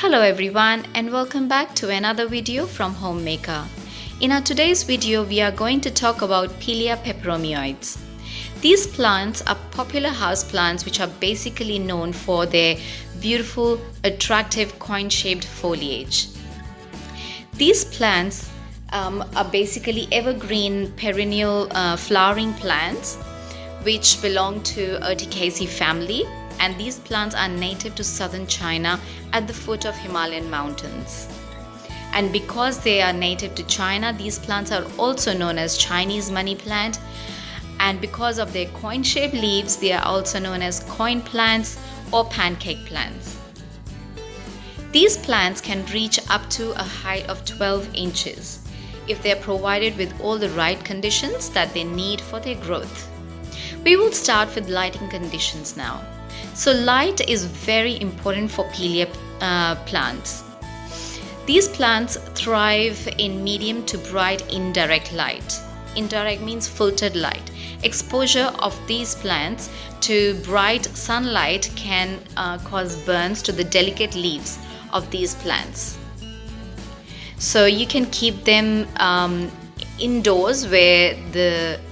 Hello everyone and welcome back to another video from Homemaker. In our today's video, we are going to talk about Pilea peperomioides. These plants are popular house plants which are basically known for their beautiful, attractive coin-shaped foliage. These plants are basically evergreen perennial flowering plants which belong to Urticaceae family, and these plants are native to southern China at the foot of Himalayan mountains. And because they are native to China, these plants are also known as Chinese money plant, and because of their coin-shaped leaves, they are also known as coin plants or pancake plants. These plants can reach up to a height of 12 inches if they are provided with all the right conditions that they need for their growth. We will start with lighting conditions now. So light is very important for Pilea plants. These plants thrive in medium to bright indirect light. Indirect means filtered light. Exposure of these plants to bright sunlight can cause burns to the delicate leaves of these plants. So you can keep them indoors where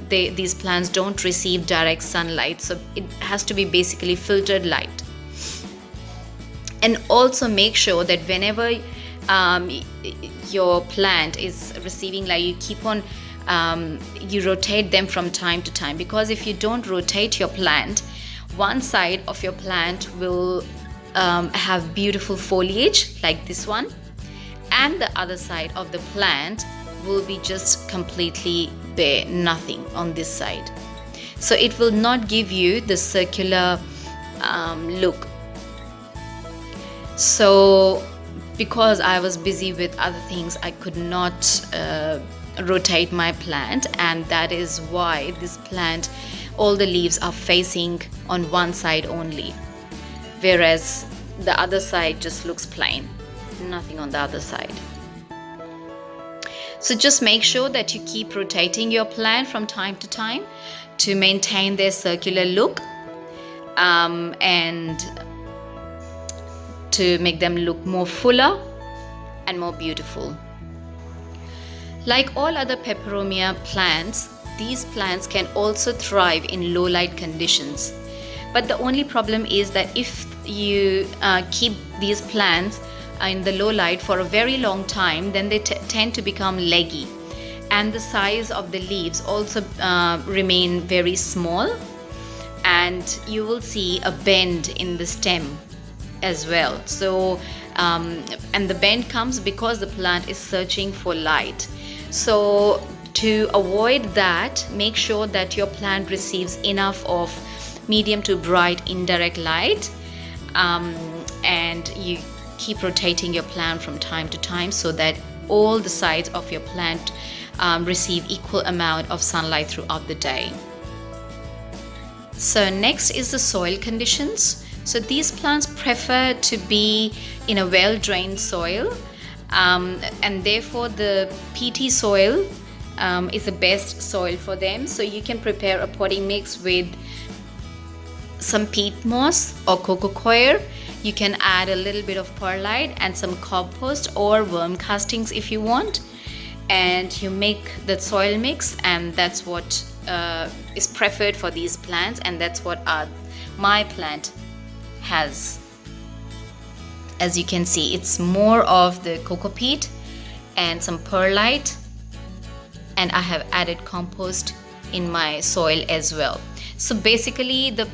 these plants don't receive direct sunlight, so it has to be basically filtered light. And also make sure that whenever your plant is receiving light, you keep on you rotate them from time to time, because if you don't rotate your plant, one side of your plant will have beautiful foliage like this one, and the other side of the plant will be just completely bare, nothing on this side. So it will not give you the circular look. So because I was busy with other things, I could not rotate my plant, and that is why this plant, all the leaves are facing on one side only, whereas the other side just looks plain, nothing on the other side. So just make sure that you keep rotating your plant from time to time to maintain their circular look and to make them look more fuller and more beautiful. Like all other peperomia plants, these plants can also thrive in low light conditions. But the only problem is that if you keep these plants in the low light for a very long time, then they tend to become leggy, and the size of the leaves also remain very small, and you will see a bend in the stem as well. So and the bend comes because the plant is searching for light. So to avoid that, make sure that your plant receives enough of medium to bright indirect light, and you keep rotating your plant from time to time so that all the sides of your plant receive equal amount of sunlight throughout the day. So next is the soil conditions. So these plants prefer to be in a well-drained soil, and therefore the peaty soil is the best soil for them. So you can prepare a potting mix with some peat moss or coco coir. You can add a little bit of perlite and some compost or worm castings if you want, and you make the soil mix, and that's what is preferred for these plants, and that's what my plant has. As you can see, it's more of the coco peat and some perlite, and I have added compost in my soil as well. So basically the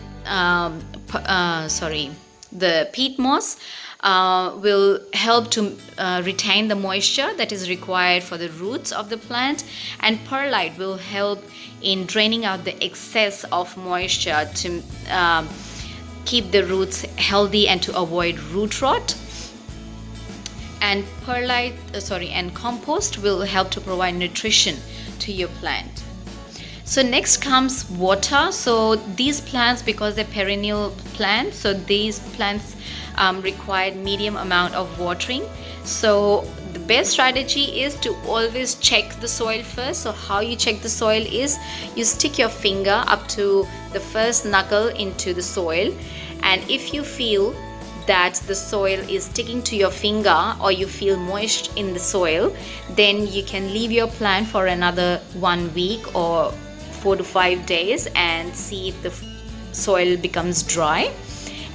peat moss will help to retain the moisture that is required for the roots of the plant, and perlite will help in draining out the excess of moisture to keep the roots healthy and to avoid root rot. And and compost will help to provide nutrition to your plant. So next comes water. So these plants, because they're perennial plants, so these plants require medium amount of watering. So the best strategy is to always check the soil first. So how you check the soil is you stick your finger up to the first knuckle into the soil, and if you feel that the soil is sticking to your finger or you feel moist in the soil, then you can leave your plant for another 1 week or 4 to 5 days and see if the soil becomes dry,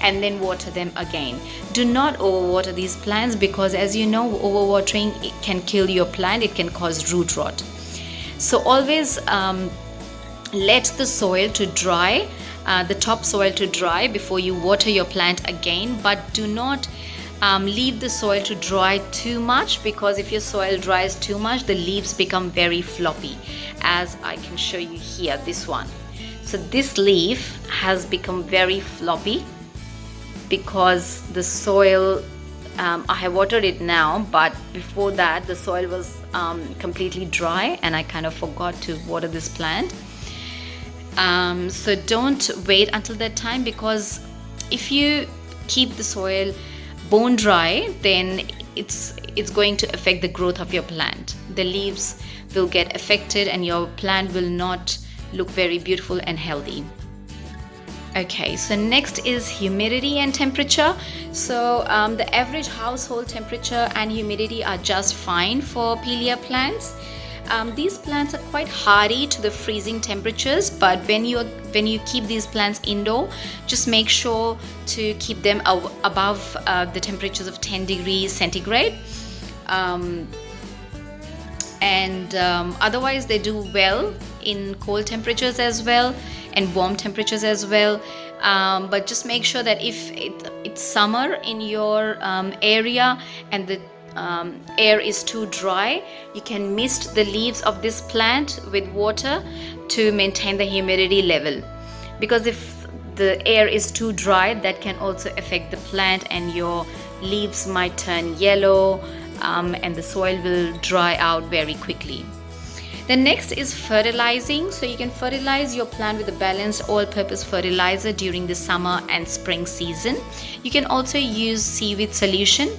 and then water them again. Do not overwater these plants, because as you know, overwatering, it can kill your plant. It can cause root rot. So always let the soil to dry, the top soil to dry before you water your plant again. But do not leave the soil to dry too much, because if your soil dries too much, the leaves become very floppy, as I can show you here, this one. So this leaf has become very floppy because the soil, I have watered it now, but before that the soil was completely dry and I kind of forgot to water this plant. So don't wait until that time, because if you keep the soil bone dry, then it's going to affect the growth of your plant. The leaves will get affected and your plant will not look very beautiful and healthy. Okay, so next is humidity and temperature. So the average household temperature and humidity are just fine for Pilea plants. These plants are quite hardy to the freezing temperatures, but when you keep these plants indoor, just make sure to keep them above the temperatures of 10 degrees centigrade. Otherwise they do well in cold temperatures as well and warm temperatures as well. But just make sure that if it's summer in your area and the air is too dry, you can mist the leaves of this plant with water to maintain the humidity level, because if the air is too dry, that can also affect the plant and your leaves might turn yellow, and the soil will dry out very quickly. The next is fertilizing. So you can fertilize your plant with a balanced all-purpose fertilizer during the summer and spring season. You can also use seaweed solution.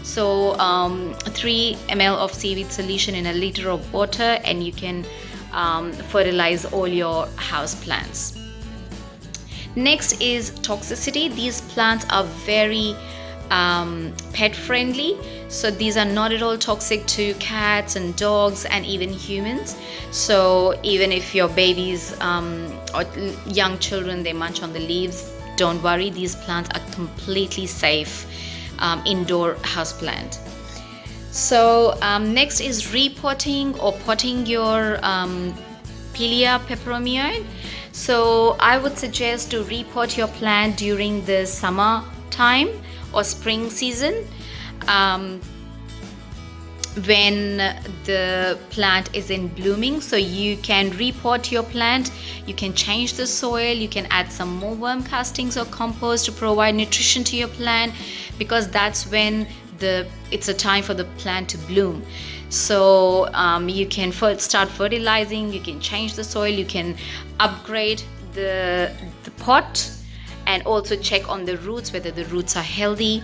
So 3 ml of seaweed solution in a liter of water, and you can fertilize all your house plants. Next is toxicity. These plants are very pet friendly, so these are not at all toxic to cats and dogs and even humans. So even if your babies or young children, they munch on the leaves, don't worry, these plants are completely safe indoor house plant. So next is repotting or potting your Pilea peperomioid. So I would suggest to repot your plant during the summer time or spring season, when the plant is in blooming. So you can repot your plant, you can change the soil, you can add some more worm castings or compost to provide nutrition to your plant, because that's when it's a time for the plant to bloom. So you can start fertilizing, you can change the soil, you can upgrade the pot, and also check on the roots, whether the roots are healthy.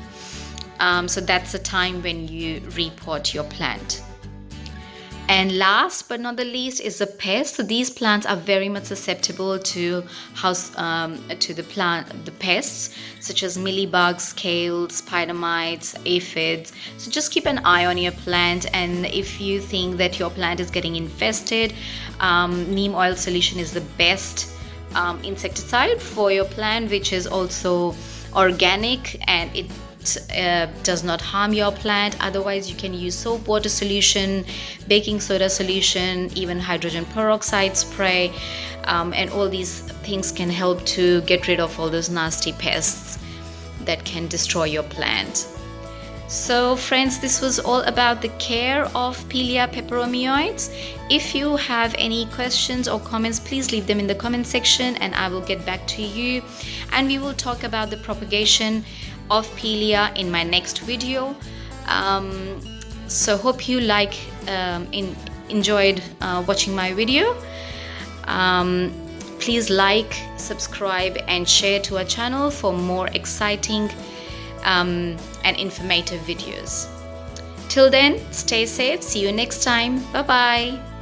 So that's the time when you repot your plant. And last but not the least is the pests. So these plants are very much susceptible to the pests, such as mealybugs, scales, spider mites, aphids. So just keep an eye on your plant, and if you think that your plant is getting infested, neem oil solution is the best insecticide for your plant, which is also organic and it does not harm your plant. Otherwise you can use soap water solution, baking soda solution, even hydrogen peroxide spray, and all these things can help to get rid of all those nasty pests that can destroy your plant. So friends, this was all about the care of Pilea peperomioids. If you have any questions or comments, please leave them in the comment section and I will get back to you, and we will talk about the propagation of Pilea in my next video. So hope you enjoyed watching my video. Please like, subscribe and share to our channel for more exciting and informative videos. Till then, stay safe. See you next time. Bye bye.